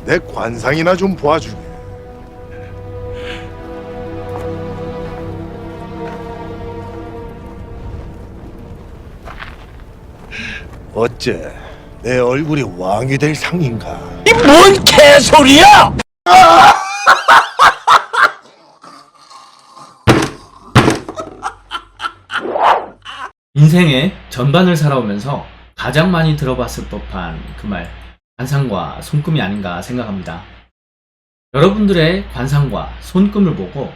내 관상이나 좀 보아주게. 어째 내 얼굴이 왕이 될 상인가? 뭔 개소리야! 인생의 전반을 살아오면서 가장 많이 들어봤을 법한 그 말, 관상과 손금이 아닌가 생각합니다. 여러분들의 관상과 손금을 보고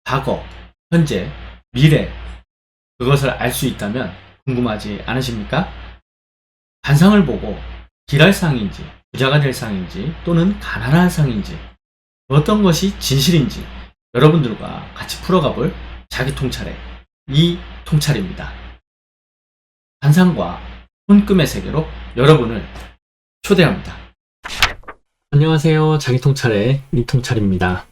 과거, 현재, 미래 그것을 알 수 있다면 궁금하지 않으십니까? 관상을 보고 길할 상인지, 부자가 될 상인지, 또는 가난한 상인지, 어떤 것이 진실인지 여러분들과 같이 풀어가 볼 자기 통찰의 이 통찰입니다. 관상과 손금의 세계로 여러분을 초대합니다. 안녕하세요. 자기 통찰의 이 통찰입니다.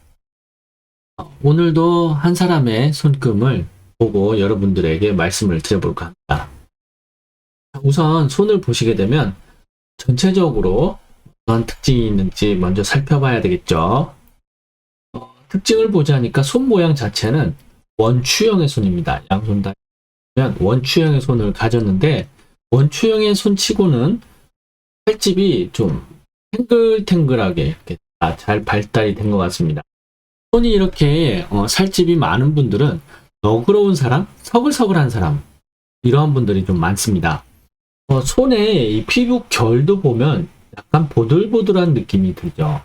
오늘도 한 사람의 손금을 보고 여러분들에게 말씀을 드려볼까 합니다. 우선 손을 보시게 되면 전체적으로 어떤 특징이 있는지 먼저 살펴봐야 되겠죠. 특징을 보자니까 손 모양 자체는 원추형의 손입니다. 양손 다 원추형의 손을 가졌는데, 원추형의 손치고는 살집이 좀 탱글탱글하게 이렇게 잘 발달이 된 것 같습니다. 손이 이렇게 살집이 많은 분들은 너그러운 사람, 서글서글한 사람, 이러한 분들이 좀 많습니다. 손에 이 피부 결도 보면 약간 보들보들한 느낌이 들죠.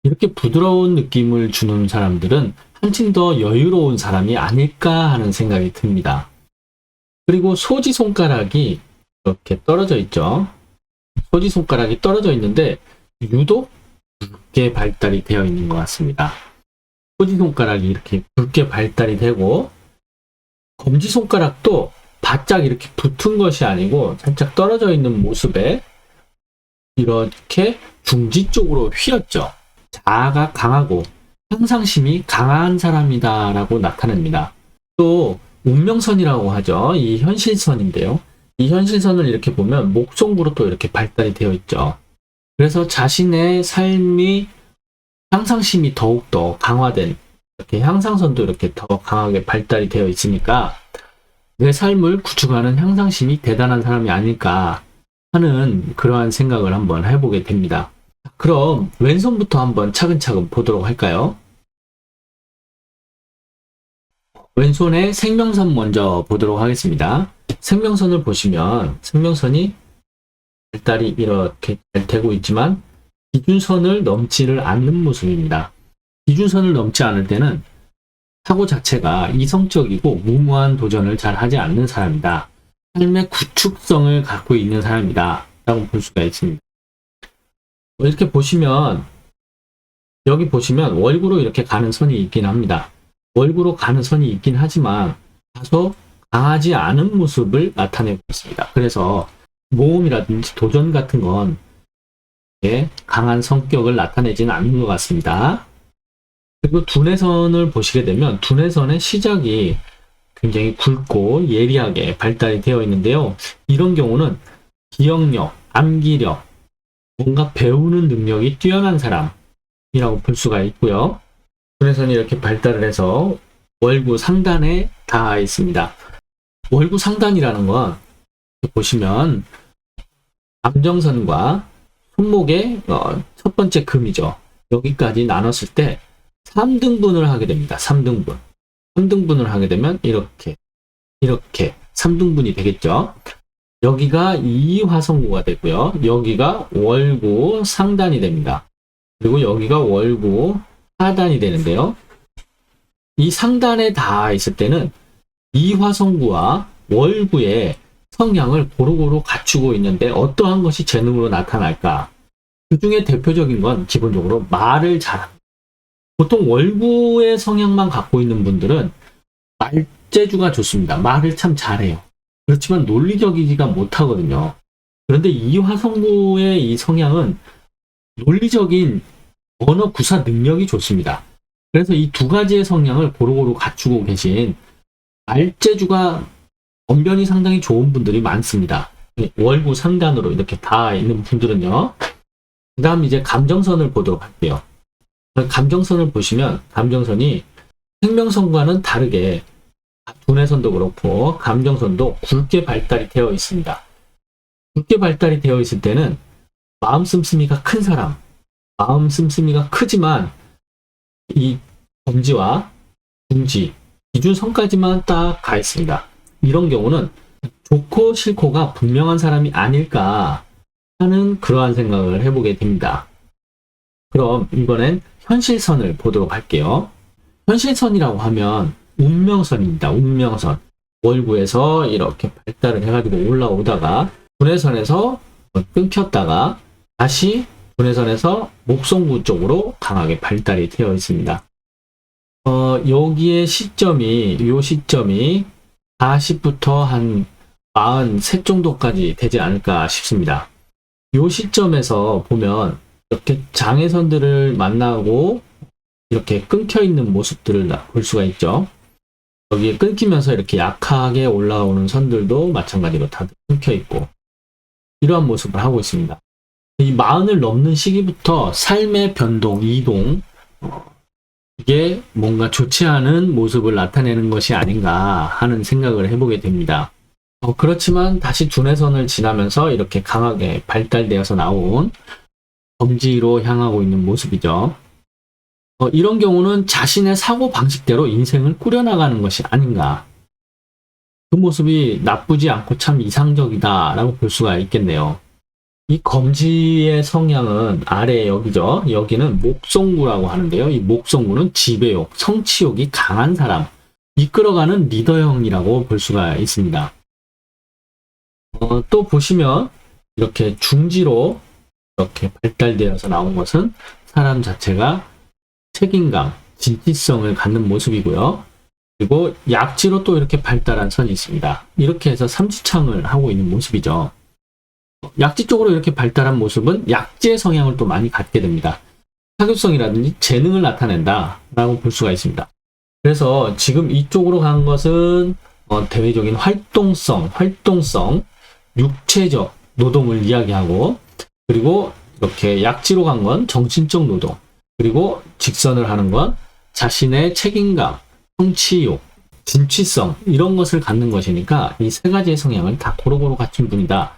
이렇게 부드러운 느낌을 주는 사람들은 한층 더 여유로운 사람이 아닐까 하는 생각이 듭니다. 그리고 소지손가락이 이렇게 떨어져 있죠. 소지손가락이 떨어져 있는데 유독 굵게 발달이 되어 있는 것 같습니다. 소지손가락이 이렇게 굵게 발달이 되고, 검지손가락도 바짝 이렇게 붙은 것이 아니고 살짝 떨어져 있는 모습에 이렇게 중지 쪽으로 휘었죠. 자아가 강하고 평상심이 강한 사람이다 라고 나타냅니다. 또 운명선이라고 하죠. 이 현실선인데요. 이 현실선을 이렇게 보면 목송부로 또 이렇게 발달이 되어 있죠. 그래서 자신의 삶이 향상심이 더욱더 강화된, 이렇게 향상선도 이렇게 더 강하게 발달이 되어 있으니까 내 삶을 구축하는 향상심이 대단한 사람이 아닐까 하는 그러한 생각을 한번 해보게 됩니다. 그럼 왼손부터 한번 차근차근 보도록 할까요? 왼손의 생명선 먼저 보도록 하겠습니다. 생명선을 보시면 생명선이 발달이 이렇게 잘 되고 있지만 기준선을 넘지를 않는 모습입니다. 기준선을 넘지 않을 때는 사고 자체가 이성적이고 무모한 도전을 잘 하지 않는 사람이다. 삶의 구축성을 갖고 있는 사람이다 라고 볼 수가 있습니다. 이렇게 보시면, 여기 보시면 월구로 이렇게 가는 선이 있긴 합니다. 월구로 가는 선이 있긴 하지만 다소 강하지 않은 모습을 나타내고 있습니다. 그래서 모험이라든지 도전 같은 건 강한 성격을 나타내지는 않는 것 같습니다. 그리고 두뇌선을 보시게 되면 두뇌선의 시작이 굉장히 굵고 예리하게 발달이 되어 있는데요. 이런 경우는 기억력, 암기력, 뭔가 배우는 능력이 뛰어난 사람이라고 볼 수가 있고요. 두뇌선이 이렇게 발달을 해서 월구 상단에 닿아 있습니다. 월구 상단이라는 건 보시면 감정선과 손목의 첫 번째 금이죠. 여기까지 나눴을 때 3등분을 하게 됩니다. 3등분. 3등분을 하게 되면 이렇게 3등분이 되겠죠. 여기가 이화성구가 되고요. 여기가 월구 상단이 됩니다. 그리고 여기가 월구 하단이 되는데요. 이 상단에 닿아 있을 때는 이화성구와 월구의 성향을 고루고루 갖추고 있는데 어떠한 것이 재능으로 나타날까? 그 중에 대표적인 건 기본적으로 말을 잘합니다. 보통 월구의 성향만 갖고 있는 분들은 말재주가 좋습니다. 말을 참 잘해요. 그렇지만 논리적이지가 못하거든요. 그런데 이화성구의 이 성향은 논리적인 언어 구사 능력이 좋습니다. 그래서 이 두 가지의 성향을 고루고루 갖추고 계신 말재주가 언변이 상당히 좋은 분들이 많습니다. 월구 상단으로 이렇게 닿아 있는 분들은요. 그 다음 이제 감정선을 보도록 할게요. 감정선을 보시면 감정선이 생명선과는 다르게 두뇌선도 그렇고 감정선도 굵게 발달이 되어 있습니다. 굵게 발달이 되어 있을 때는 마음 씀씀이가 큰 사람, 마음 씀씀이가 크지만 이 검지와 중지, 기준선까지만 딱 가 있습니다. 이런 경우는 좋고 싫고가 분명한 사람이 아닐까 하는 그러한 생각을 해보게 됩니다. 그럼 이번엔 현실선을 보도록 할게요. 현실선이라고 하면 운명선입니다. 운명선. 월구에서 이렇게 발달을 해가지고 올라오다가 두뇌선에서 끊겼다가 다시 두뇌선에서 목성구 쪽으로 강하게 발달이 되어 있습니다. 여기에 시점이, 요 시점이 40부터 한 43 정도까지 되지 않을까 싶습니다. 요 시점에서 보면 이렇게 장애선들을 만나고 이렇게 끊겨 있는 모습들을 볼 수가 있죠. 여기에 끊기면서 이렇게 약하게 올라오는 선들도 마찬가지로 다들 끊겨 있고 이러한 모습을 하고 있습니다. 이 40을 넘는 시기부터 삶의 변동, 이동, 이게 뭔가 좋지 않은 모습을 나타내는 것이 아닌가 하는 생각을 해보게 됩니다. 그렇지만 다시 두뇌선을 지나면서 이렇게 강하게 발달되어서 나온 검지로 향하고 있는 모습이죠. 이런 경우는 자신의 사고 방식대로 인생을 꾸려나가는 것이 아닌가. 그 모습이 나쁘지 않고 참 이상적이다라고 볼 수가 있겠네요. 이 검지의 성향은 아래 여기죠. 여기는 목성구라고 하는데요. 이 목성구는 지배욕, 성취욕이 강한 사람, 이끌어가는 리더형이라고 볼 수가 있습니다. 또 보시면 이렇게 중지로 이렇게 발달되어서 나온 것은 사람 자체가 책임감, 진지성을 갖는 모습이고요. 그리고 약지로 또 이렇게 발달한 선이 있습니다. 이렇게 해서 삼지창을 하고 있는 모습이죠. 약지 쪽으로 이렇게 발달한 모습은 약지의 성향을 또 많이 갖게 됩니다. 사교성이라든지 재능을 나타낸다 라고 볼 수가 있습니다. 그래서 지금 이쪽으로 간 것은 대외적인 활동성, 육체적 노동을 이야기하고, 그리고 이렇게 약지로 간 건 정신적 노동, 그리고 직선을 하는 건 자신의 책임감, 성취욕, 진취성 이런 것을 갖는 것이니까 이 세 가지의 성향을 다 고루고루 갖춘 분이다.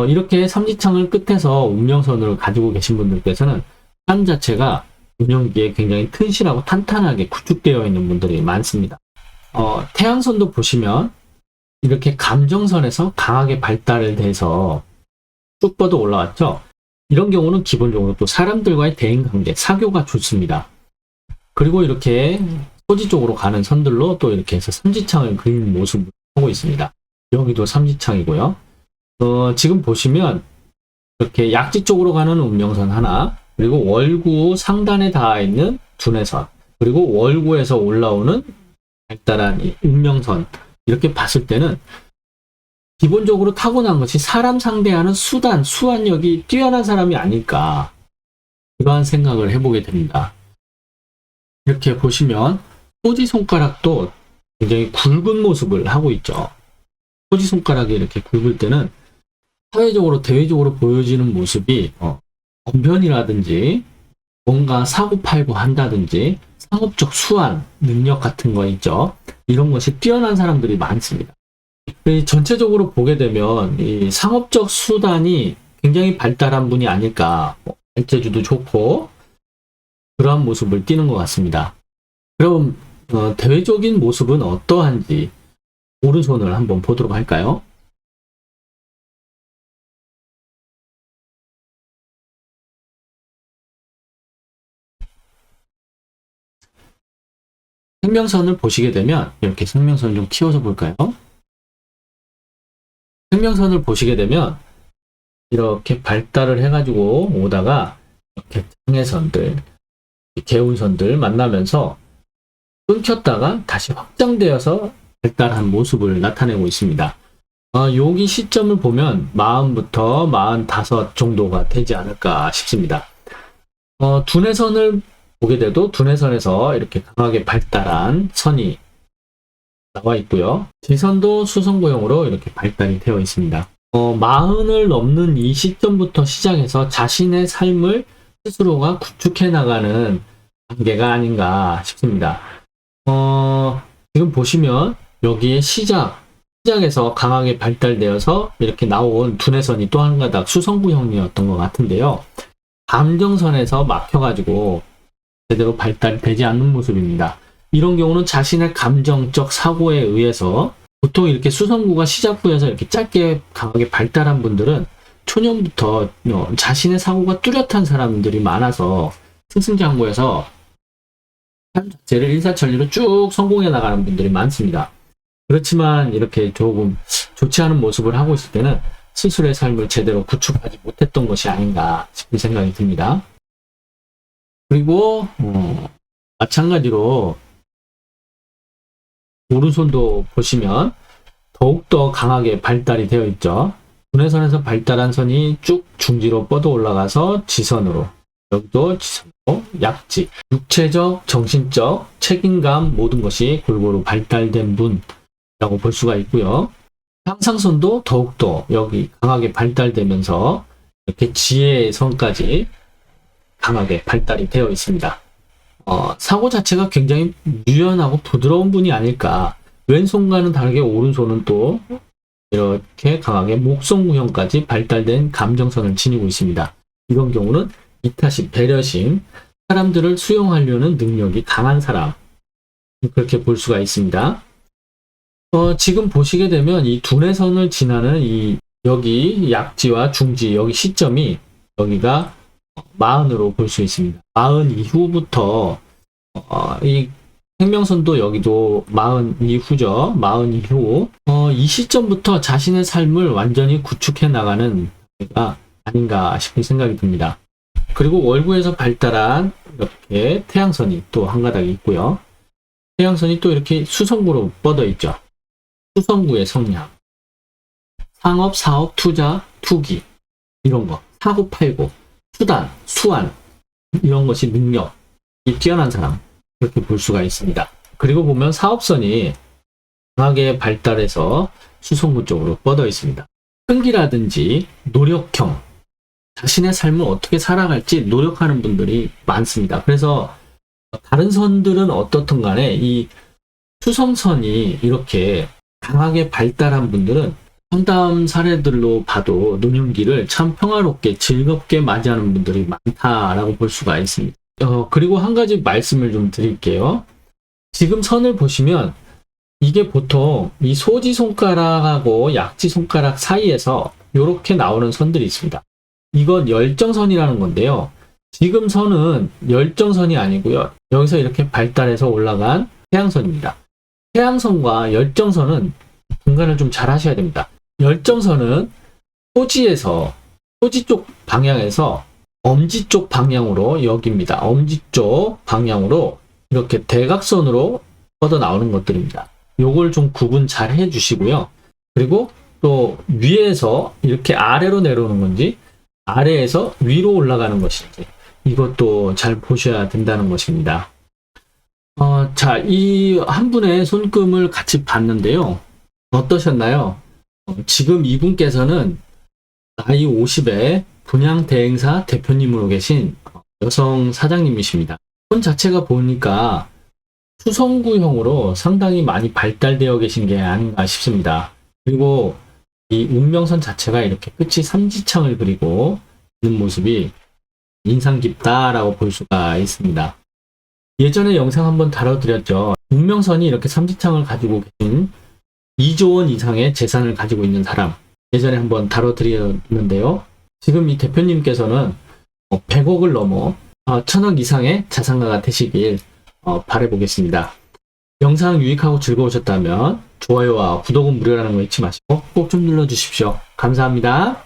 이렇게 삼지창을 끝에서 운명선을 가지고 계신 분들께서는 삶 자체가 운영기에 굉장히 튼실하고 탄탄하게 구축되어 있는 분들이 많습니다. 태양선도 보시면 이렇게 감정선에서 강하게 발달을 돼서 쭉 뻗어 올라왔죠. 이런 경우는 기본적으로 또 사람들과의 대인관계, 사교가 좋습니다. 그리고 이렇게 소지 쪽으로 가는 선들로 또 이렇게 해서 삼지창을 그리는 모습을 하고 있습니다. 여기도 삼지창이고요. 지금 보시면 이렇게 약지 쪽으로 가는 운명선 하나, 그리고 월구 상단에 닿아 있는 두뇌선, 그리고 월구에서 올라오는 발달한 이 운명선, 이렇게 봤을 때는 기본적으로 타고난 것이 사람 상대하는 수단, 수완력이 뛰어난 사람이 아닐까, 이러한 생각을 해보게 됩니다. 이렇게 보시면 소지손가락도 굉장히 굵은 모습을 하고 있죠. 소지손가락이 이렇게 굵을 때는 사회적으로, 대외적으로 보여지는 모습이 언변이라든지 뭔가 사고팔고 한다든지 상업적 수완, 능력 같은 거 있죠. 이런 것이 뛰어난 사람들이 많습니다. 전체적으로 보게 되면 이 상업적 수단이 굉장히 발달한 분이 아닐까, 발재주도 좋고 그러한 모습을 띠는 것 같습니다. 그럼 대외적인 모습은 어떠한지 오른손을 한번 보도록 할까요? 생명선을 보시게 되면 이렇게 생명선을 좀 키워서 볼까요? 생명선을 보시게 되면 이렇게 발달을 해가지고 오다가 이렇게 장애선들, 개운선들 만나면서 끊겼다가 다시 확장되어서 발달한 모습을 나타내고 있습니다. 여기 시점을 보면 40부터 45 정도가 되지 않을까 싶습니다. 두뇌선을 보게 돼도 두뇌선에서 이렇게 강하게 발달한 선이 나와 있고요. 지선도 수성고형으로 이렇게 발달이 되어 있습니다. 마흔을 넘는 이 시점부터 시작해서 자신의 삶을 스스로가 구축해 나가는 단계가 아닌가 싶습니다. 지금 보시면 여기에 시작에서 강하게 발달되어서 이렇게 나온 두뇌선이 또 한 가닥 수성구형이었던 것 같은데요. 감정선에서 막혀가지고 제대로 발달되지 않는 모습입니다. 이런 경우는 자신의 감정적 사고에 의해서 보통 이렇게 수성구가 시작부에서 이렇게 짧게 강하게 발달한 분들은 초년부터 자신의 사고가 뚜렷한 사람들이 많아서 승승장구해서 삶 자체를 일사천리로 쭉 성공해 나가는 분들이 많습니다. 그렇지만 이렇게 조금 좋지 않은 모습을 하고 있을 때는 스스로의 삶을 제대로 구축하지 못했던 것이 아닌가 싶은 생각이 듭니다. 그리고 마찬가지로 오른손도 보시면 더욱더 강하게 발달이 되어 있죠. 두뇌선에서 발달한 선이 쭉 중지로 뻗어 올라가서 지선으로, 여기도 지선으로, 약지, 육체적, 정신적, 책임감 모든 것이 골고루 발달된 분이라고 볼 수가 있고요. 향상선도 더욱더 여기 강하게 발달되면서 이렇게 지혜의 선까지 강하게 발달이 되어 있습니다. 사고 자체가 굉장히 유연하고 부드러운 분이 아닐까. 왼손과는 다르게 오른손은 또 이렇게 강하게 목성구형까지 발달된 감정선을 지니고 있습니다. 이런 경우는 이타심, 배려심, 사람들을 수용하려는 능력이 강한 사람, 그렇게 볼 수가 있습니다. 지금 보시게 되면 이 두뇌선을 지나는 여기 약지와 중지, 여기 시점이 여기가 마흔으로 볼 수 있습니다. 마흔 이후부터 이 생명선도 여기도 마흔 이후죠. 마흔 이후 이 시점부터 자신의 삶을 완전히 구축해 나가는 때가 아닌가 싶은 생각이 듭니다. 그리고 월구에서 발달한 이렇게 태양선이 또 한 가닥 있고요. 태양선이 또 이렇게 수성구로 뻗어 있죠. 수성구의 성향, 상업, 사업, 투자, 투기 이런 거, 사고 팔고, 수단, 수완 이런 것이 능력이 뛰어난 사람 그렇게 볼 수가 있습니다. 그리고 보면 사업선이 강하게 발달해서 수성구 쪽으로 뻗어 있습니다. 끈기라든지 노력형, 자신의 삶을 어떻게 살아갈지 노력하는 분들이 많습니다. 그래서 다른 선들은 어떻든 간에 이 수성선이 이렇게 강하게 발달한 분들은 상담 사례들로 봐도 노년기를 참 평화롭게 즐겁게 맞이하는 분들이 많다라고 볼 수가 있습니다. 그리고 한 가지 말씀을 좀 드릴게요. 지금 선을 보시면 이게 보통 이 소지 손가락하고 약지 손가락 사이에서 이렇게 나오는 선들이 있습니다. 이건 열정선이라는 건데요. 지금 선은 열정선이 아니고요. 여기서 이렇게 발달해서 올라간 태양선입니다. 태양선과 열정선은 분간을 좀 잘 하셔야 됩니다. 열정선은 소지 쪽 방향에서 엄지 쪽 방향으로 여기입니다. 엄지 쪽 방향으로 이렇게 대각선으로 뻗어 나오는 것들입니다. 요걸 좀 구분 잘 해주시고요. 그리고 또 위에서 이렇게 아래로 내려오는 건지 아래에서 위로 올라가는 것인지 이것도 잘 보셔야 된다는 것입니다. 자, 이 한 분의 손금을 같이 봤는데요. 어떠셨나요? 지금 이분께서는 나이 50에 분양 대행사 대표님으로 계신 여성 사장님이십니다. 손 자체가 보니까 수성구형으로 상당히 많이 발달되어 계신 게 아닌가 싶습니다. 그리고 이 운명선 자체가 이렇게 끝이 삼지창을 그리고 있는 모습이 인상 깊다라고 볼 수가 있습니다. 예전에 영상 한번 다뤄드렸죠. 운명선이 이렇게 삼지창을 가지고 계신 2조 원 이상의 재산을 가지고 있는 사람 예전에 한번 다뤄드렸는데요. 지금 이 대표님께서는 100억을 넘어 1000억 이상의 자산가가 되시길 바라보겠습니다. 영상 유익하고 즐거우셨다면 좋아요와 구독은 무료라는 거 잊지 마시고 꼭 좀 눌러주십시오. 감사합니다.